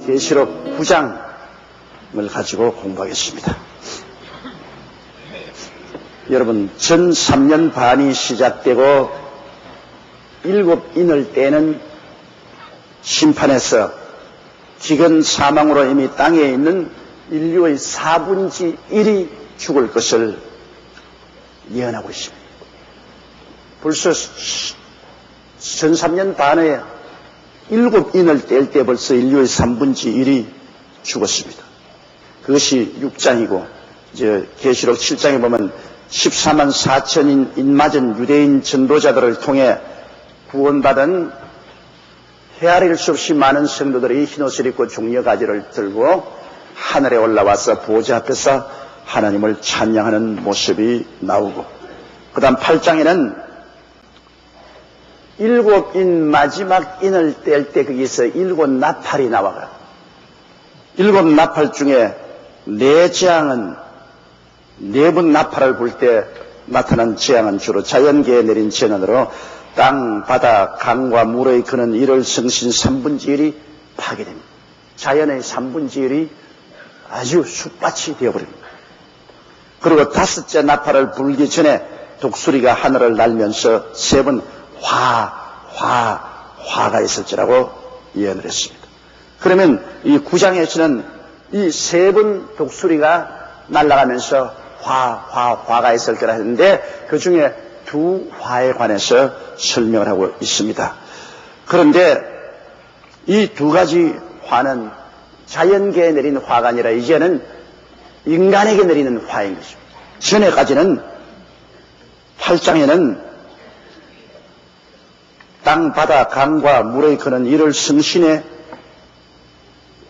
계시록 9장을 가지고 공부하겠습니다. 여러분, 전 3년 반이 시작되고 7인을 떼는 심판에서 기근 사망으로 이미 땅에 있는 인류의 4분의 1이 죽을 것을 예언하고 있습니다. 벌써 전 3년 반에 7인을 뗄 때 벌써 인류의 3분의 1이 죽었습니다. 그것이 6장이고 이제 계시록 7장에 보면 14만 4천인 인맞은 유대인 전도자들을 통해 구원받은 헤아릴 수 없이 많은 성도들이 흰옷을 입고 종려가지를 들고 하늘에 올라와서 보좌 앞에서 하나님을 찬양하는 모습이 나오고, 그 다음 8장에는 7인 마지막 인을 뗄 때 거기서 7 나팔이 나와요. 7 나팔 중에 4재앙은 4번 나팔을 불 때 나타난 재앙은 주로 자연계에 내린 재난으로 땅, 바다, 강과 물의 그는 1월 성신 3분의 1이 파괴됩니다. 자연의 3분의 1이 아주 숲밭이 되어버립니다. 그리고 5째 나팔을 불기 전에 독수리가 하늘을 날면서 3번 화가 있을지라고 예언을 했습니다. 그러면 이 9장에서는 이 3번 독수리가 날아가면서 화가 있을 거라 했는데 그 중에 2 화에 관해서 설명을 하고 있습니다. 그런데 이 2가지 화는 자연계에 내린 화가 아니라 이제는 인간에게 내리는 화인 것입니다. 전에까지는 8장에는 땅, 바다, 강과 물의 그는 1월 성신의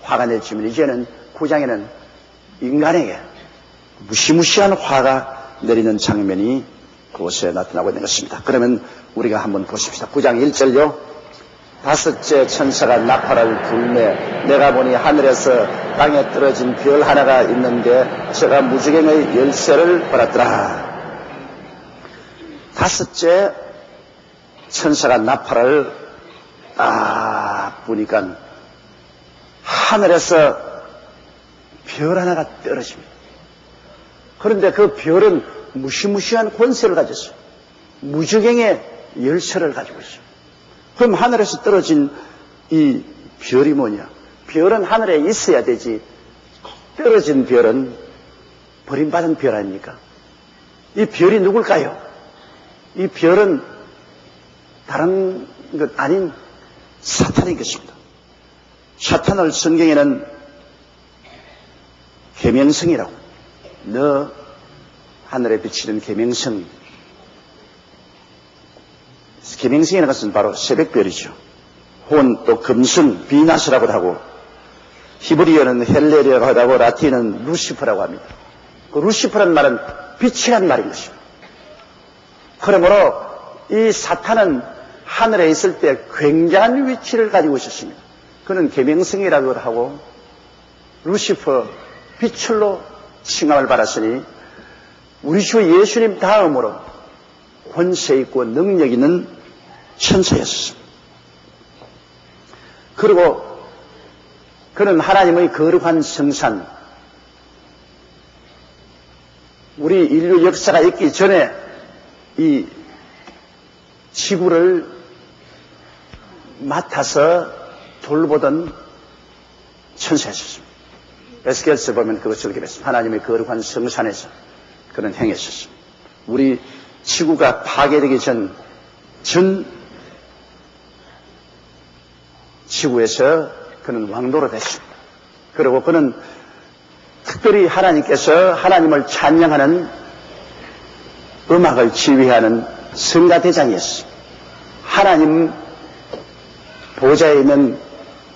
화가 내리지만 이제는 9장에는 인간에게 무시무시한 화가 내리는 장면이 그곳에 나타나고 있는 것입니다. 그러면 우리가 한번 보십시다. 9장 1절요. 5째 천사가 나팔을 불매 내가 보니 하늘에서 땅에 떨어진 별 하나가 있는데 저가 무지개의 열쇠를 받았더라. 5째 천사가 나팔을 보니까 하늘에서 별 하나가 떨어집니다. 그런데 그 별은 무시무시한 권세를 가졌어요. 무지개의 열쇠를 가지고 있어요. 그럼 하늘에서 떨어진 이 별이 뭐냐? 별은 하늘에 있어야 되지. 떨어진 별은 버림받은 별 아닙니까? 이 별이 누굴까요? 이 별은 다른 것 아닌 사탄인 것입니다. 사탄을 성경에는 계명성이라고, 너 하늘에 비치는 계명성, 계명성이라는 것은 바로 새벽별이죠. 혹은 또 금성, 비나스라고도 하고, 히브리어는 헬레리아라고 하고 라틴은 루시퍼라고 합니다. 그 루시퍼라는 말은 빛이란 말인 것입니다. 그러므로 이 사탄은 하늘에 있을 때 굉장한 위치를 가지고 있었습니다. 그는 계명성이라고도 하고 루시퍼, 빛을로 칭함을 받았으니 우리 주 예수님 다음으로 권세 있고 능력 있는 천사였습니다. 그리고 그는 하나님의 거룩한 성산, 우리 인류 역사가 있기 전에 이 지구를 맡아서 돌보던 천사였습니다. 에스겔서 보면 그것을 기록했습니다. 하나님의 거룩한 성산에서 그는 행했었습니다. 우리 지구가 파괴되기 전 지구에서 그는 왕도로 됐습니다. 그리고 그는 특별히 하나님께서 하나님을 찬양하는 음악을 지휘하는 성가대장이었습니다. 하나님 보좌에 있는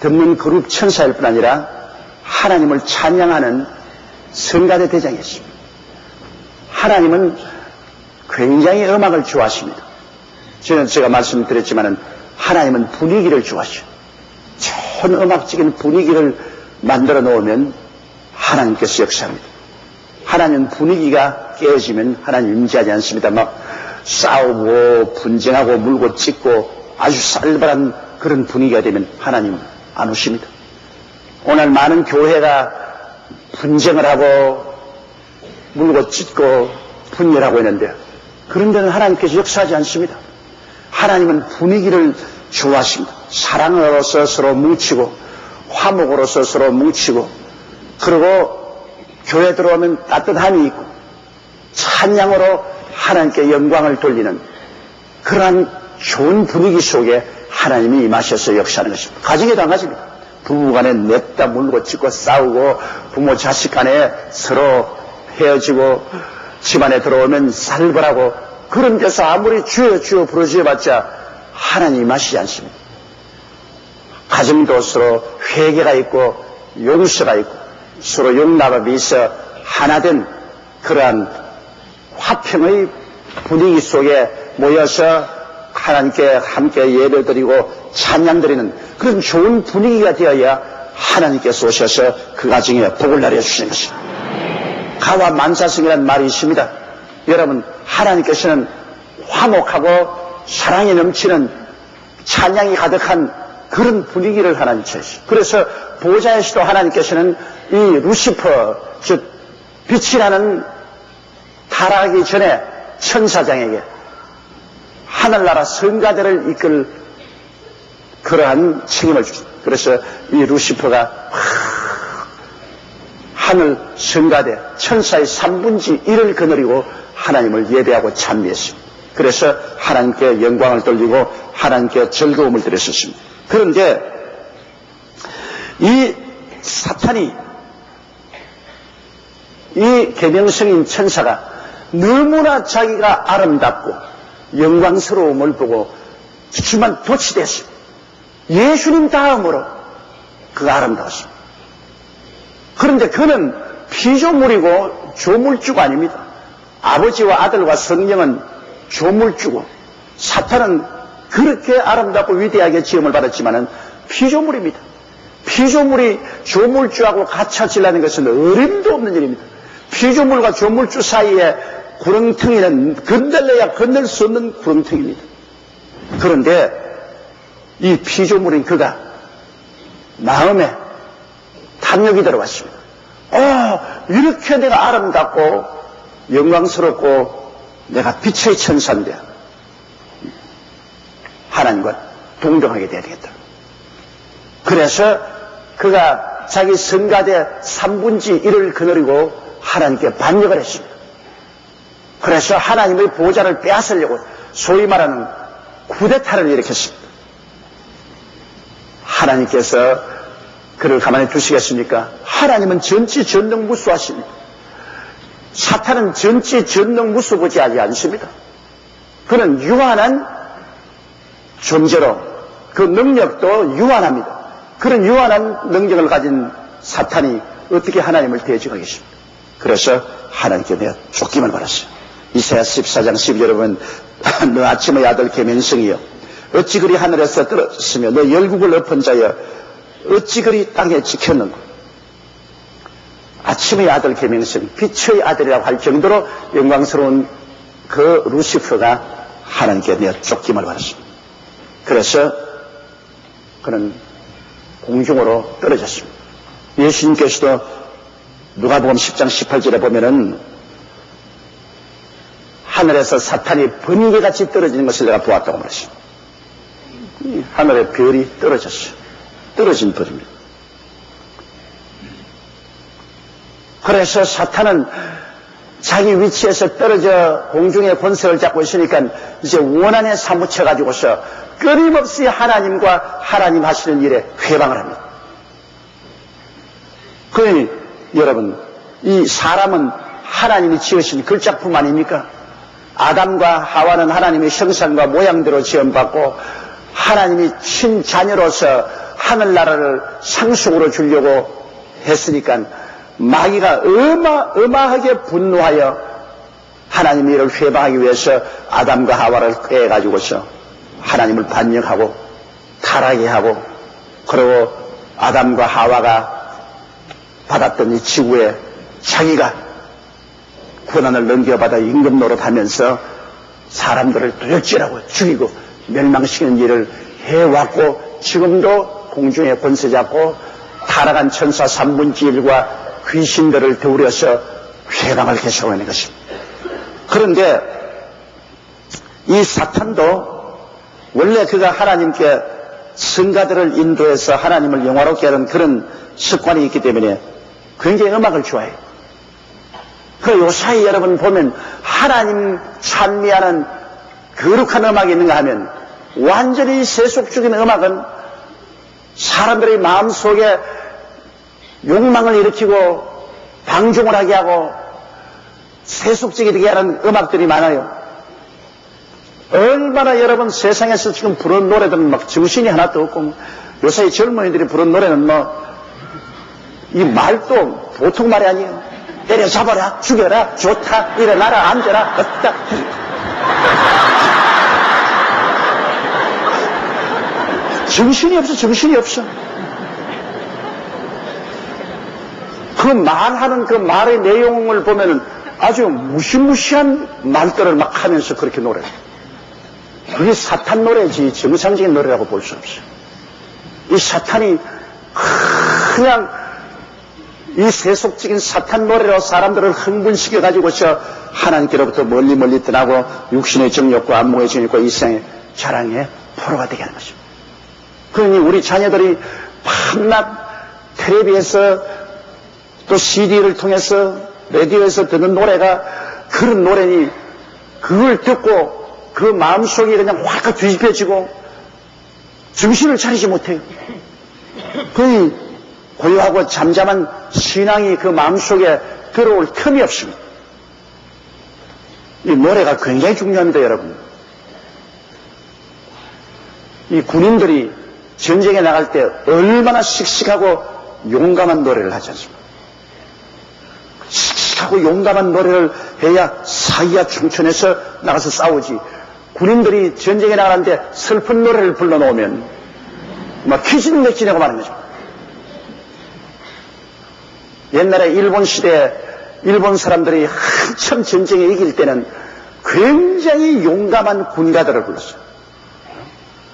듣는 그룹 천사일 뿐 아니라 하나님을 찬양하는 성가대 대장이었습니다. 하나님은 굉장히 음악을 좋아하십니다. 제가 말씀드렸지만은 하나님은 분위기를 좋아하셔요. 좋은 음악적인 분위기를 만들어 놓으면 하나님께서 역사합니다. 하나님은 분위기가 깨어지면 하나님 임재하지 않습니다. 막 싸우고 분쟁하고 물고 찢고 아주 살벌한 그런 분위기가 되면 하나님 안 오십니다. 오늘 많은 교회가 분쟁을 하고 물고 찢고 분열하고 있는데 그런 데는 하나님께서 역사하지 않습니다. 하나님은 분위기를 좋아하십니다. 사랑으로서 서로 뭉치고 화목으로서 서로 뭉치고 그리고 교회 들어오면 따뜻함이 있고 찬양으로 하나님께 영광을 돌리는 그러한 좋은 분위기 속에 하나님이 임하셔서 역사하는 것입니다. 가정에도 마찬가지입니다. 부부간에 냅다 물고 찢고 싸우고 부모 자식 간에 서로 헤어지고 집안에 들어오면 살벌하고 그런 데서 아무리 주여 주여 부르짖어봤자 하나님이 임하시지 않습니다. 가정도 서로 회개가 있고 용서가 있고 서로 용납이 있어 하나된 그러한 화평의 분위기 속에 모여서 하나님께 함께 예배드리고 찬양드리는 그런 좋은 분위기가 되어야 하나님께서 오셔서 그 가정에 복을 내려주시는 것입니다. 가와 만사성이라는 말이 있습니다. 여러분, 하나님께서는 화목하고 사랑이 넘치는 찬양이 가득한 그런 분위기를 하나님 주셨어요. 그래서 보좌에서도 하나님께서는 이 루시퍼, 즉 빛이 나는 타락하기 전에 천사장에게 하늘나라 성가대를 이끌 그러한 책임을 주셨어요. 그래서 이 루시퍼가 하늘 성가대 천사의 3분의 1을 거느리고 하나님을 예배하고 찬미했습니다. 그래서 하나님께 영광을 돌리고 하나님께 즐거움을 드렸었습니다. 그런데 이 사탄이 이 계명성인 천사가 너무나 자기가 아름답고 영광스러움을 보고 주만 도취됐습니다. 예수님 다음으로 그가 아름다웠습니다. 그런데 그는 피조물이고 조물주가 아닙니다. 아버지와 아들과 성령은 조물주고 사탄은 그렇게 아름답고 위대하게 지음을 받았지만은 피조물입니다. 피조물이 조물주하고 같이하려는 것은 어림도 없는 일입니다. 피조물과 조물주 사이에 구렁텅이는 건들려야 건널 수 없는 구렁텅입니다. 그런데 이 피조물인 그가 마음에 탐욕이 들어왔습니다. 이렇게 내가 아름답고 영광스럽고 내가 빛의 천사인데 하나님과 동정하게 돼야 되겠다. 그래서 그가 자기 성가대 3분의 1을 거느리고 하나님께 반역을 했습니다. 그래서 하나님의 보좌를 빼앗으려고 소위 말하는 쿠데타를 일으켰습니다. 하나님께서 그를 가만히 두시겠습니까? 하나님은 전지전능무수하십니다. 사탄은 전지전능무수고지하지 않습니다. 그는 유한한 존재로 그 능력도 유한합니다. 그런 유한한 능력을 가진 사탄이 어떻게 하나님을 대적하겠습니까? 그래서 하나님께 내가 쫓김을 받았어요. 이사야 14장 12절에 보면 너 아침의 아들 계명성이여 어찌 그리 하늘에서 떨어졌으며 너 열국을 엎은 자여 어찌 그리 땅에 지켰는가. 아침의 아들 계명성, 빛의 아들이라고 할 정도로 영광스러운 그 루시퍼가 하나님께 내가 쫓김을 받았습니다. 그래서 그는 공중으로 떨어졌습니다. 예수님께서도 누가복음 10장 18절에 보면은 하늘에서 사탄이 번개같이 떨어지는 것을 내가 보았다고 말했습니다. 하늘에 별이 떨어졌어요. 떨어진 별입니다. 그래서 사탄은 자기 위치에서 떨어져 공중의 권세를 잡고 있으니까 이제 원한에 사무쳐가지고서 끊임없이 하나님과 하나님 하시는 일에 회방을 합니다. 그러니 여러분, 이 사람은 하나님이 지으신 글작품 아닙니까? 아담과 하와는 하나님의 형상과 모양대로 지음받고 하나님이 친자녀로서 하늘나라를 상속으로 주려고 했으니까 마귀가 어마하게 분노하여 하나님의 일을 회방하기 위해서 아담과 하와를 꾀해가지고서 하나님을 반역하고 타락하게 하고 그리고 아담과 하와가 받았던 이 지구에 자기가 권한을 넘겨받아 임금 노릇하면서 사람들을 도적질하고 죽이고 멸망시키는 일을 해왔고 지금도 공중에 권세 잡고 타락한 천사 3분의 1과 귀신들을 데우려서 회방을 계속하고 있는 것입니다. 그런데 이 사탄도 원래 그가 하나님께 성가들을 인도해서 하나님을 영화롭게 하는 그런 습관이 있기 때문에 굉장히 음악을 좋아해요. 그 요사이 여러분 보면 하나님 찬미하는 거룩한 음악이 있는가 하면 완전히 세속적인 음악은 사람들의 마음속에 욕망을 일으키고 방종을 하게 하고 세속적이게 하는 음악들이 많아요. 얼마나 여러분 세상에서 지금 부르는 노래들은 막 정신이 하나도 없고 요새 젊은이들이 부르는 노래는 이 말도 보통 말이 아니에요. 때려잡아라, 죽여라, 좋다, 일어나라, 앉아라, 걷다. 정신이 없어, 정신이 없어. 그 말하는 그 말의 내용을 보면은 아주 무시무시한 말들을 막 하면서 그렇게 노래해요. 그게 사탄 노래지 정상적인 노래라고 볼 수 없어요. 이 사탄이 그냥 이 세속적인 사탄 노래로 사람들을 흥분시켜가지고서 하나님께로부터 멀리 떠나고 육신의 정욕과 안목의 정욕과 이생의 자랑의 포로가 되게 하는 것입니다. 그러니 우리 자녀들이 밤낮 텔레비에서 또 CD를 통해서 라디오에서 듣는 노래가 그런 노래니 그걸 듣고 그 마음속이 그냥 확 뒤집혀지고 정신을 차리지 못해요. 거의 고요하고 잠잠한 신앙이 그 마음속에 들어올 틈이 없습니다. 이 노래가 굉장히 중요합니다, 여러분. 이 군인들이 전쟁에 나갈 때 얼마나 씩씩하고 용감한 노래를 하지 않습니까? 씩씩하고 용감한 노래를 해야 사기가 충천해서 나가서 싸우지. 군인들이 전쟁에 나가는데 슬픈 노래를 불러놓으면 막 기진맥진하고 마는 거죠. 옛날에 일본 시대에 일본 사람들이 한참 전쟁에 이길 때는 굉장히 용감한 군가들을 불렀어요.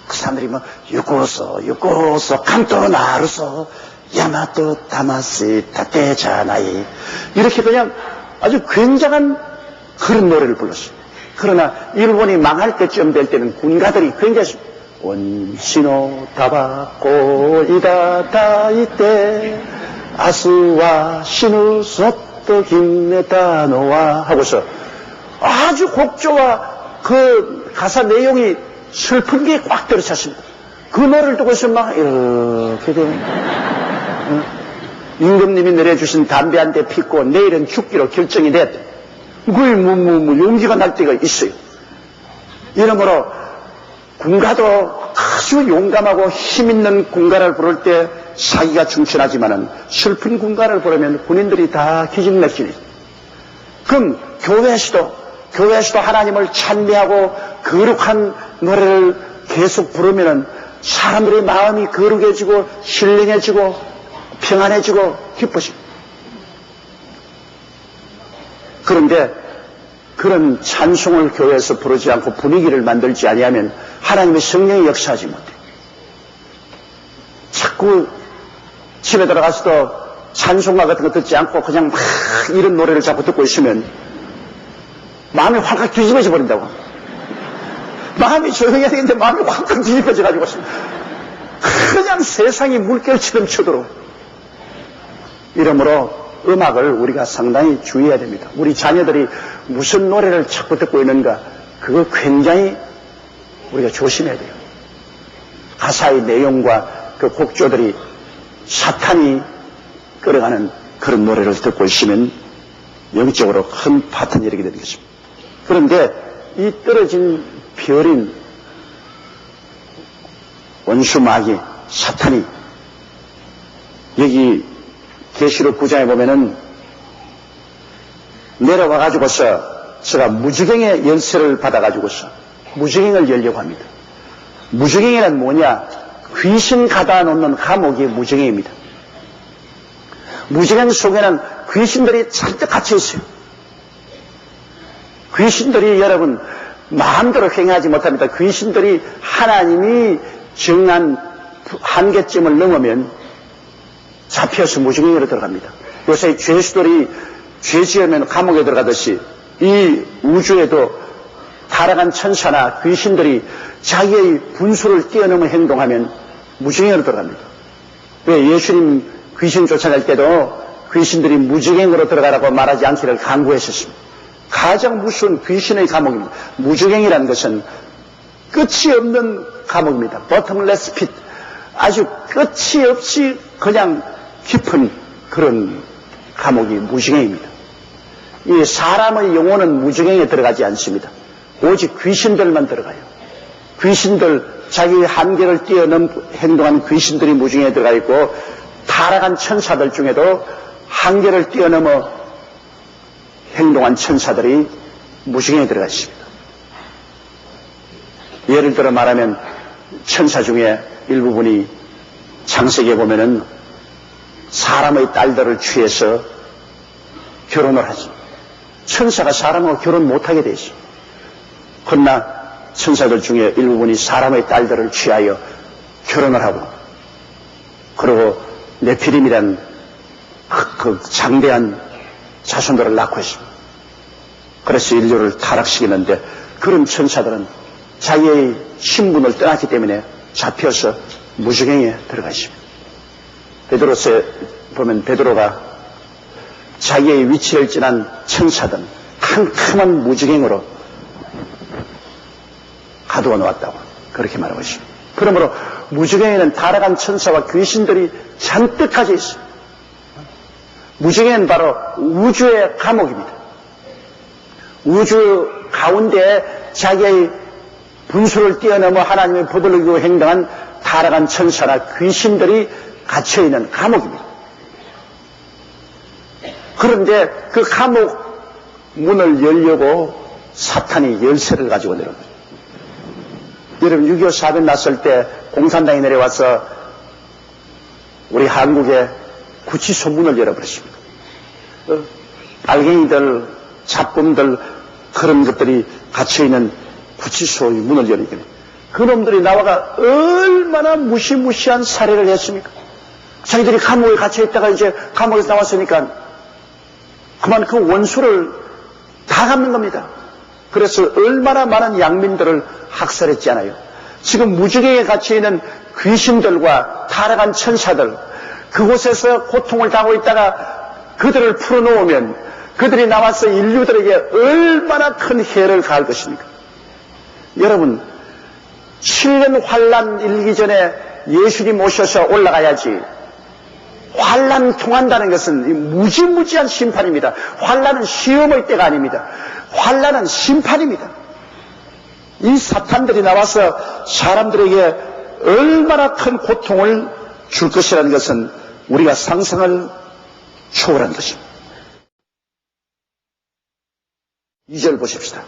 그 사람들이 유코소 칸토 나루소 야마토 타마시 타테자나이 이렇게 그냥 아주 굉장한 그런 노래를 불렀어요. 그러나 일본이 망할 때쯤 될 때는 군가들이 굉장히 원시노 타바코 이다다 이때 아스와 시누 소토 김네타노와 하고서 아주 곡조와 그 가사 내용이 슬픈 게 꽉 들어찼습니다. 그 노래를 듣고서 막 이렇게 임금님이 내려주신 담배 한 대 피고 내일은 죽기로 결정이 됐다. 그걸 용기가 날 때가 있어요. 이러므로 군가도 아주 용감하고 힘있는 군가를 부를 때 사기가 충천하지만은 슬픈 군가를 부르면 군인들이 다 기진맥진해요. 그럼 교회에서도 하나님을 찬미하고 거룩한 노래를 계속 부르면은 사람들의 마음이 거룩해지고 신령해지고 평안해지고 기뻐집니다. 그런데 그런 찬송을 교회에서 부르지 않고 분위기를 만들지 아니하면 하나님의 성령이 역사하지 못해요. 자꾸 집에 들어가서도 찬송가 같은 거 듣지 않고 그냥 막 이런 노래를 자꾸 듣고 있으면 마음이 확 뒤집어져 버린다고. 마음이 조용해야 되는데 마음이 확 뒤집어져 가지고 그냥 세상이 물결처럼 쳐들어. 이러므로 음악을 우리가 상당히 주의해야 됩니다. 우리 자녀들이 무슨 노래를 자꾸 듣고 있는가 그거 굉장히 우리가 조심해야 돼요. 가사의 내용과 그 곡조들이 사탄이 끌어가는 그런 노래를 듣고 있으면 영적으로 큰 파탄이 일어나게 되는 것입니다. 그런데 이 떨어진 별인 원수 마귀 사탄이 여기 계시록 9장에 보면은 내려와가지고서 제가 무지경의 연세를 받아가지고서 무지경을 열려고 합니다. 무지경이란 뭐냐? 귀신 가다 놓는 감옥이 무지경입니다. 무지경 속에는 귀신들이 잔뜩 갇혀 있어요. 귀신들이 여러분 마음대로 행하지 못합니다. 귀신들이 하나님이 정한 한계점을 넘으면 잡혀서 무지개로 들어갑니다. 요새 죄수들이 죄 지으면 감옥에 들어가듯이 이 우주에도 타락한 천사나 귀신들이 자기의 분수를 뛰어넘어 행동하면 무지개로 들어갑니다. 왜 예수님 귀신 쫓아갈 때도 귀신들이 무지개로 들어가라고 말하지 않기를 간구했었습니다. 가장 무서운 귀신의 감옥입니다. 무지개라는 것은 끝이 없는 감옥입니다. bottomless pit. 아주 끝이 없이 그냥 깊은 그런 감옥이 무지개입니다. 이 사람의 영혼은 무지개에 들어가지 않습니다. 오직 귀신들만 들어가요. 귀신들, 자기의 한계를 뛰어넘 행동하는 귀신들이 무지개에 들어가 있고, 타락한 천사들 중에도 한계를 뛰어넘어 행동한 천사들이 무지개에 들어가 있습니다. 예를 들어 말하면 천사 중에 일부분이 창세기에 보면은 사람의 딸들을 취해서 결혼을 하죠. 천사가 사람하고 결혼 못하게 돼 있어요. 그러나 천사들 중에 일부분이 사람의 딸들을 취하여 결혼을 하고, 그리고 네피림이란 그 장대한 자손들을 낳고 있습니다. 그래서 인류를 타락시키는데, 그런 천사들은 자기의 신분을 떠났기 때문에 잡혀서 무지개에 들어가 있습니다. 베드로서에 보면 베드로가 자기의 위치를 지난 천사든 캄캄한 무지개로 가두어 놓았다고 그렇게 말하고 있습니다. 그러므로 무지개에는 타락한 천사와 귀신들이 잔뜩 가져 있습니다. 무지개는 바로 우주의 감옥입니다. 우주 가운데 자기의 분수를 뛰어넘어 하나님의 법을 어기고 행동한 타락한 천사나 귀신들이 갇혀있는 감옥입니다. 그런데 그 감옥 문을 열려고 사탄이 열쇠를 가지고 내려옵니다. 여러분 6.25 사변 났을 때 공산당이 내려와서 우리 한국의 구치소 문을 열어버렸습니다. 알갱이들, 잡범들 그런 것들이 갇혀있는 구치소의 문을 열리게 그놈들이 나와가 얼마나 무시무시한 살해를 했습니까? 자기들이 감옥에 갇혀있다가 이제 감옥에서 나왔으니까 그만 그 원수를 다 갚는 겁니다. 그래서 얼마나 많은 양민들을 학살했지 않아요. 지금 무지개에 갇혀있는 귀신들과 타락한 천사들, 그곳에서 고통을 당하고 있다가 그들을 풀어놓으면 그들이 나와서 인류들에게 얼마나 큰 해를 가할 것입니까? 여러분, 7년 환란 일기 전에 예수님 오셔서 올라가야지. 환란 통한다는 것은 무지무지한 심판입니다. 환란은 시험의 때가 아닙니다. 환란은 심판입니다. 이 사탄들이 나와서 사람들에게 얼마나 큰 고통을 줄 것이라는 것은 우리가 상상을 초월한 것입니다. 2절 보십시다.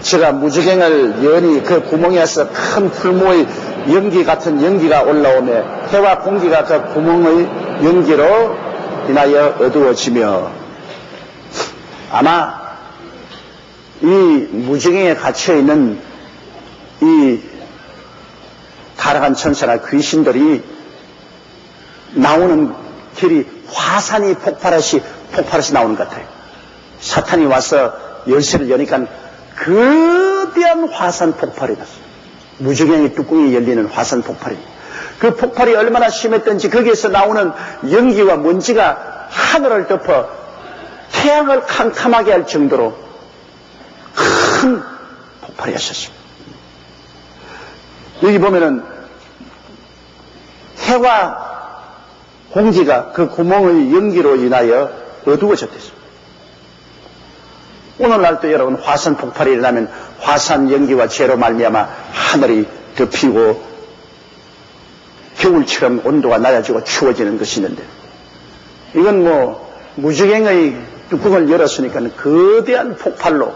제가 무지개를 여니 그 구멍에서 큰 풀무의 연기 같은 연기가 올라오며 해와 공기가 그 구멍의 연기로 인하여 어두워지며, 아마 이 무지개에 갇혀있는 이 타락한 천사나 귀신들이 나오는 길이 화산이 폭발하시 나오는 것 같아요. 사탄이 와서 열쇠를 여니까 거대한 화산 폭발이 났어요. 무지개의 뚜껑이 열리는 화산 폭발입니다. 그 폭발이 얼마나 심했던지 거기에서 나오는 연기와 먼지가 하늘을 덮어 태양을 캄캄하게 할 정도로 큰 폭발이었습니다. 여기 보면은 해와 공기가 그 구멍의 연기로 인하여 어두워졌습니다. 오늘날도 여러분 화산 폭발이 일어나면 화산 연기와 재로 말미암아 하늘이 덮이고 겨울처럼 온도가 낮아지고 추워지는 것이 있는데, 이건 뭐 무지개의 뚜껑을 열었으니까 거대한 폭발로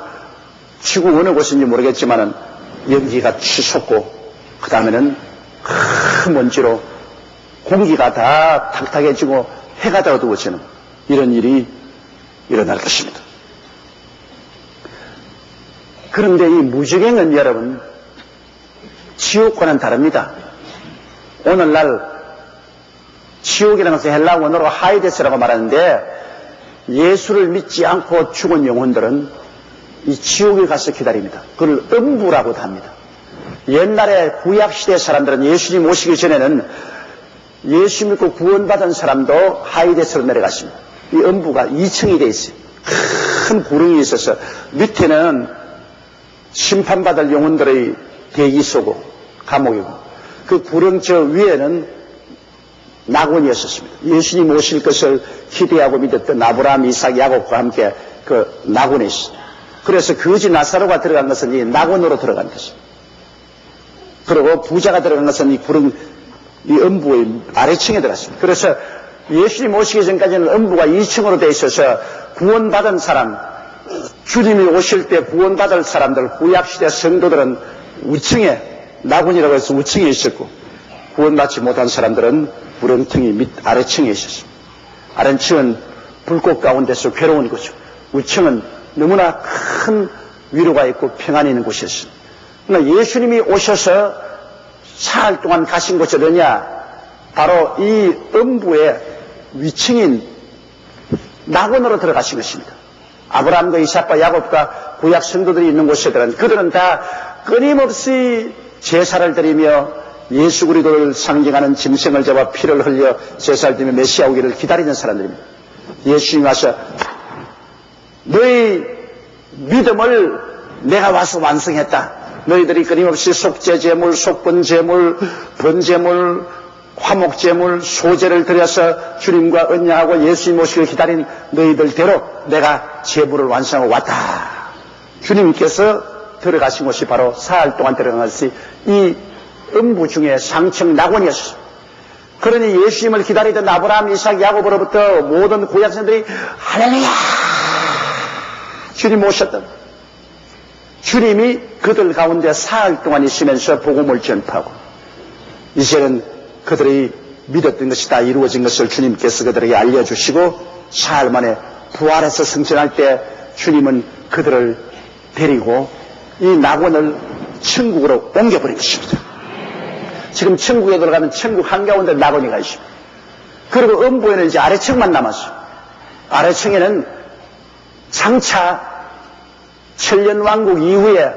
지구 어느 곳인지 모르겠지만은 연기가 치솟고 그 다음에는 큰 먼지로 공기가 다 탁탁해지고 해가 다 어두워지는 이런 일이 일어날 것입니다. 그런데 이 무지개는 여러분 지옥과는 다릅니다. 오늘날 지옥이라는 것은 헬라 원어로 하이데스라고 말하는데 예수를 믿지 않고 죽은 영혼들은 이 지옥에 가서 기다립니다. 그걸 음부라고도 합니다. 옛날에 구약시대 사람들은 예수님 오시기 전에는 예수 믿고 구원받은 사람도 하이데스로 내려갔습니다. 이 음부가 2층이 돼 있어요. 큰 구렁이 있어서 밑에는 심판받을 영혼들의 대기소고 감옥이고 그 구렁 저 위에는 낙원이었습니다. 예수님 오실 것을 기대하고 믿었던 아브라함, 이삭, 야곱과 함께 그 낙원에 있습니다. 그래서 거지 나사로가 들어간 것은 이 낙원으로 들어간 것입니다. 그리고 부자가 들어간 것은 이 구렁, 이 음부의 아래층에 들어갔습니다. 그래서 예수님 오시기 전까지는 음부가 2층으로 되어 있어서 구원받은 사람, 주님이 오실 때 구원받을 사람들, 구약시대 성도들은 우층에, 낙원이라고 해서 우층에 있었고, 구원받지 못한 사람들은 구렁텅이 아래층에 있었습니다. 아래층은 불꽃 가운데서 괴로운 곳이고, 우층은 너무나 큰 위로가 있고 평안이 있는 곳이었습니다. 그러나 예수님이 오셔서 사흘 동안 가신 곳이 어디냐? 바로 이 음부의 위층인 낙원으로 들어가신 것입니다. 아브라함과 이삭과 야곱과 구약 성도들이 있는 곳에들은 그들은 다 끊임없이 제사를 드리며 예수 그리스도를 상징하는 짐승을 잡아 피를 흘려 제사를 드리며 메시아 오기를 기다리는 사람들입니다. 예수님이 와서 너희 믿음을 내가 와서 완성했다. 너희들이 끊임없이 속죄제물, 속번제물, 번제물, 화목제물, 소제를 드려서 주님과 언약하고 예수님 오시기를 기다린 너희들대로 내가 제물을 완성하고 왔다. 주님께서 들어가신 곳이 바로 사흘 동안 들어간 것이 이 음부 중에 상층 낙원이었습니다. 그러니 예수님을 기다리던 아브라함, 이삭, 야곱으로부터 모든 구약성들이 할렐루야! 주님 오셨다. 주님이 그들 가운데 사흘 동안 있으면서 복음을 전파하고 이제는 그들이 믿었던 것이 다 이루어진 것을 주님께서 그들에게 알려주시고 사흘 만에 부활해서 승천할 때 주님은 그들을 데리고 이 낙원을 천국으로 옮겨버린 것입니다. 지금 천국에 들어가면 천국 한가운데 낙원이 가 있습니다. 그리고 음부에는 이제 아래층만 남았어요. 아래층에는 장차 천년왕국 이후에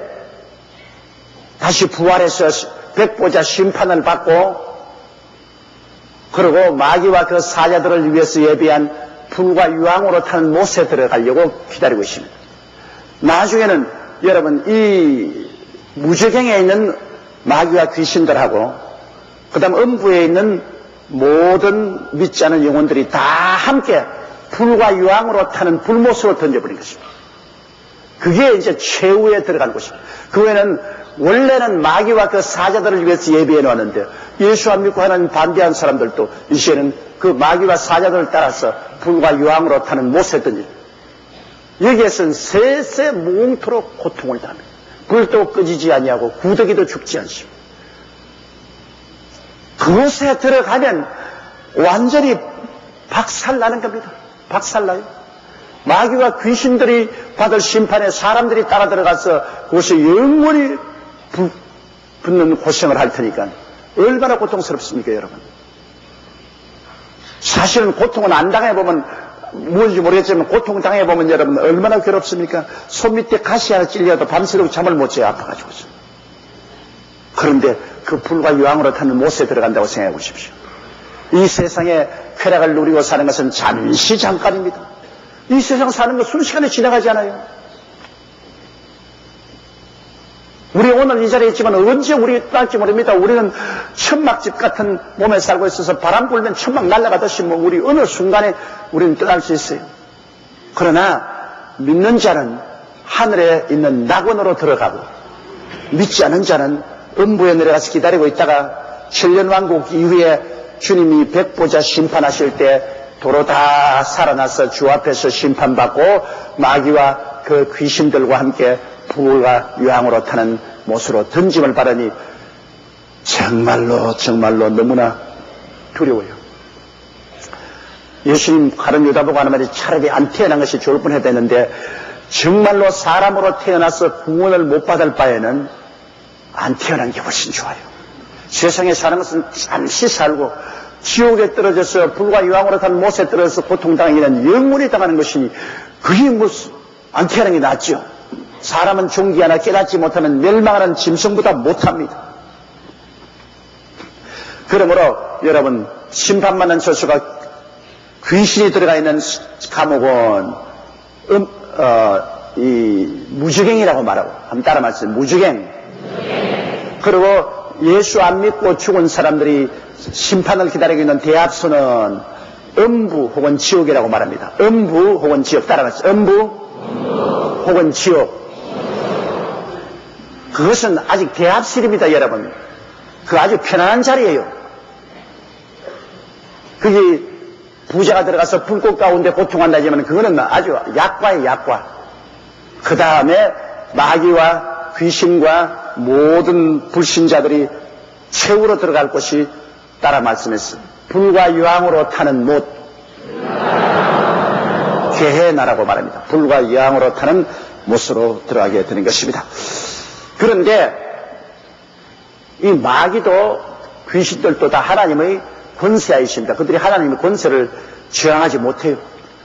다시 부활해서 백보자 심판을 받고 그리고 마귀와 그 사자들을 위해서 예비한 불과 유황으로 타는 못에 들어가려고 기다리고 있습니다. 나중에는 여러분 이 무저갱에 있는 마귀와 귀신들하고 그 다음 음부에 있는 모든 믿지 않은 영혼들이 다 함께 불과 유황으로 타는 불못으로 던져버린 것입니다. 그게 이제 최후에 들어간 곳입니다. 그 외에는 원래는 마귀와 그 사자들을 위해서 예비해 놓았는데 예수 안 믿고 하나님 반대한 사람들도 이제는 그 마귀와 사자들을 따라서 불과 유황으로 타는 못에 던져. 여기에서는 세세 몽토록 고통을 당합니다. 불도 꺼지지 아니하고 구더기도 죽지 않습니다. 그곳에 들어가면 완전히 박살나는 겁니다. 박살나요. 마귀와 귀신들이 받을 심판에 사람들이 따라 들어가서 그곳에 영원히 붙는 고생을 할 테니까 얼마나 고통스럽습니까, 여러분? 사실은 고통은 안 당해보면 뭔지 모르겠지만 고통 당해보면 여러분 얼마나 괴롭습니까? 손 밑에 가시 하나 찔려도 밤새도록 잠을 못 자요, 아파가지고서. 그런데 그 불과 유황으로 타는 못에 들어간다고 생각해 보십시오. 이 세상에 쾌락을 누리고 사는 것은 잠시 잠깐입니다. 이 세상 사는 거 순식간에 지나가지 않아요. 우리 오늘 이 자리에 있지만 언제 우리 떠날지 모릅니다. 우리는 천막집 같은 몸에 살고 있어서 바람 불면 천막 날아가듯이 뭐 우리 어느 순간에 우리는 떠날 수 있어요. 그러나 믿는 자는 하늘에 있는 낙원으로 들어가고 믿지 않은 자는 음부에 내려가서 기다리고 있다가 천년왕국 이후에 주님이 백보자 심판하실 때 도로 다 살아나서 주 앞에서 심판받고 마귀와 그 귀신들과 함께 불과 유황으로 타는 못으로 던짐을 받으니 정말로 너무나 두려워요. 예수님 가룟 유다 보고 하는 말이 차라리 안 태어난 것이 좋을 뻔했는데 정말로 사람으로 태어나서 구원을 못 받을 바에는 안 태어난 게 훨씬 좋아요. 세상에 사는 것은 잠시 살고 지옥에 떨어져서 불과 유황으로 탄 못에 떨어져서 고통당하기는 영원히 당하는 것이니 그게 무슨 안태하는 게 낫죠. 사람은 존귀하나 깨닫지 못하면 멸망하는 짐승보다 못합니다. 그러므로 여러분 심판받는 저수가 귀신이 들어가 있는 감옥은 이 무주갱이라고 말하고 한번 따라 말씀해 무주갱. 그리고 예수 안 믿고 죽은 사람들이 심판을 기다리고 있는 대합소는 음부 혹은 지옥이라고 말합니다. 음부 혹은 지옥 따라 말씀해. 음부 혹은 지옥. 그것은 아직 대합실입니다, 여러분. 그 아주 편안한 자리예요. 그게 부자가 들어가서 불꽃 가운데 고통한다지만 그거는 아주 약과예요, 약과. 그 다음에 마귀와 귀신과 모든 불신자들이 최후로 들어갈 곳이 따라 말씀했어요. 불과 유황으로 타는 못. 게헤나라고 말합니다. 불과 유황으로 타는 못으로 들어가게 되는 것입니다. 그런데 이 마귀도 귀신들도 다 하나님의 권세하에 있습니다. 그들이 하나님의 권세를 저항하지 못해요.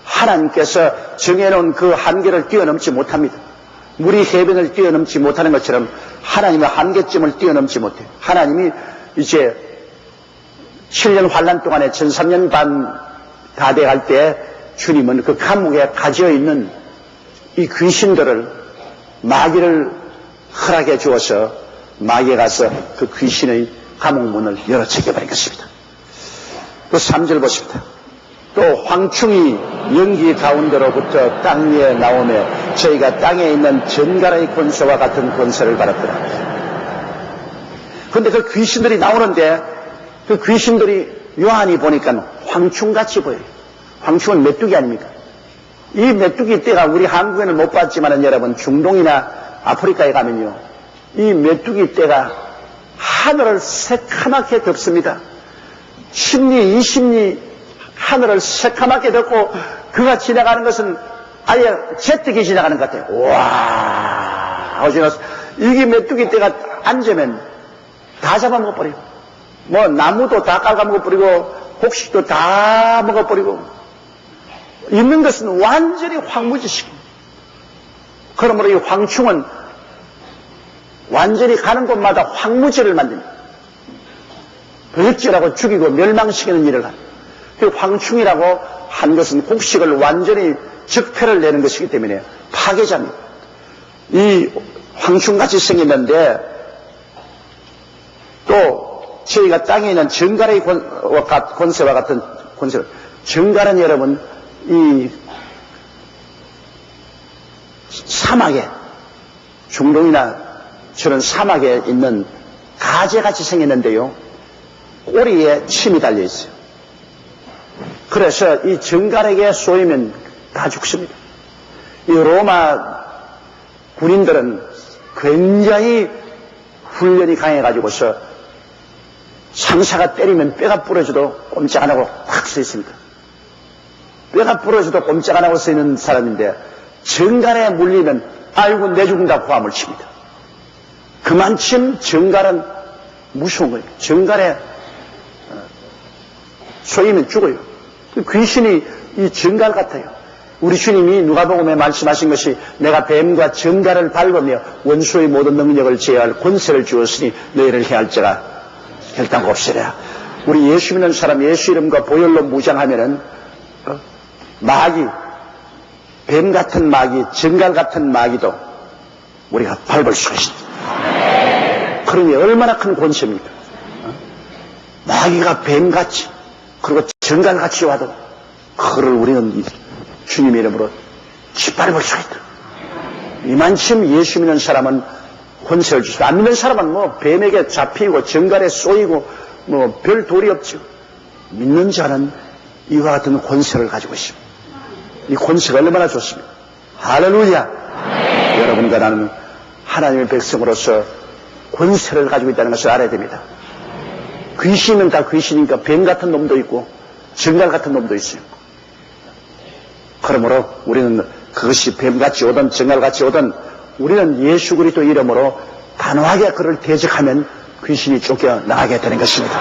하나님께서 정해놓은 그 한계를 뛰어넘지 못합니다. 물이 해변을 뛰어넘지 못하는 것처럼 하나님의 한계점을 뛰어넘지 못해요. 하나님이 이제 7년 환란 동안에 1300년 반 다 돼갈 때 주님은 그 감옥에 가지어 있는 이 귀신들을 마귀를 허락해 주어서 마귀에 가서 그 귀신의 감옥문을 열어채겨버린 것입니다. 또 3절 보십니다. 또 황충이 연기 가운데로부터 땅 위에 나오며 저희가 땅에 있는 전갈의 권세와 같은 권세를 받았더라. 그런데 그 귀신들이 나오는데 그 귀신들이 요한이 보니까 황충같이 보여요. 황충은 메뚜기 아닙니까? 이 메뚜기 떼가 우리 한국에는 못 봤지만 여러분 중동이나 아프리카에 가면요 이 메뚜기 떼가 하늘을 새카맣게 덮습니다. 10리, 20리 하늘을 새카맣게 덮고 그가 지나가는 것은 아예 제뜨기 지나가는 것 같아요. 와 하고 지나서 이게 메뚜기 떼가 앉으면 다 잡아먹어버리고 뭐 나무도 다 깎아먹어버리고 곡식도 다 먹어버리고 있는 것은 완전히 황무지식. 그러므로 이 황충은 완전히 가는 곳마다 황무지를 만듭니다. 벌질하고 죽이고 멸망시키는 일을 합니다. 그 황충이라고 한 것은 곡식을 완전히 적폐를 내는 것이기 때문에 파괴자입니다. 이 황충같이 생겼는데 또 저희가 땅에 있는 정갈의 권세와 같은 권세를 정갈은 여러분 이 사막에 중동이나 저런 사막에 있는 가재같이 생겼는데요 꼬리에 침이 달려 있어요. 그래서 이 정갈에게 쏘이면 다 죽습니다. 이 로마 군인들은 굉장히 훈련이 강해가지고서 상사가 때리면 뼈가 부러져도 꼼짝 안 하고 확 서 있습니다. 뼈가 부러져도 꼼짝 안 하고 서 있는 사람인데 정갈에 물리면 아이고 내 죽는다 고함을 칩니다. 그만큼 정갈은 무서운 거예요. 정갈에 쏘이면 죽어요. 귀신이 이 정갈 같아요. 우리 주님이 누가복음에 말씀하신 것이 내가 뱀과 정갈을 밟으며 원수의 모든 능력을 제어할 권세를 주었으니 너희를 해할 자가 결단코 없으랴. 우리 예수 믿는 사람 예수 이름과 보혈로 무장하면은 마귀, 뱀 같은 마귀, 정갈 같은 마귀도 우리가 밟을 수가 있습니다. 그러니 얼마나 큰 권세입니까? 마귀가 뱀같이 그리고 정갈같이 와도 그거를 우리는 주님의 이름으로 짓밟을 수가 있다. 이만큼 예수 믿는 사람은 권세를 주시고 안 믿는 사람은 뭐 뱀에게 잡히고 정갈에 쏘이고 뭐 별 도리 없죠. 믿는 자는 이와 같은 권세를 가지고 있습니다. 이 권세가 얼마나 좋습니까? 할렐루야. 여러분과 나는 하나님의 백성으로서 권세를 가지고 있다는 것을 알아야 됩니다. 귀신은 다 귀신이니까 뱀 같은 놈도 있고 정갈 같은 놈도 있어요. 그러므로 우리는 그것이 뱀같이 오든 정갈같이 오든 우리는 예수 그리스도 이름으로 단호하게 그를 대적하면 귀신이 쫓겨나가게 되는 것입니다.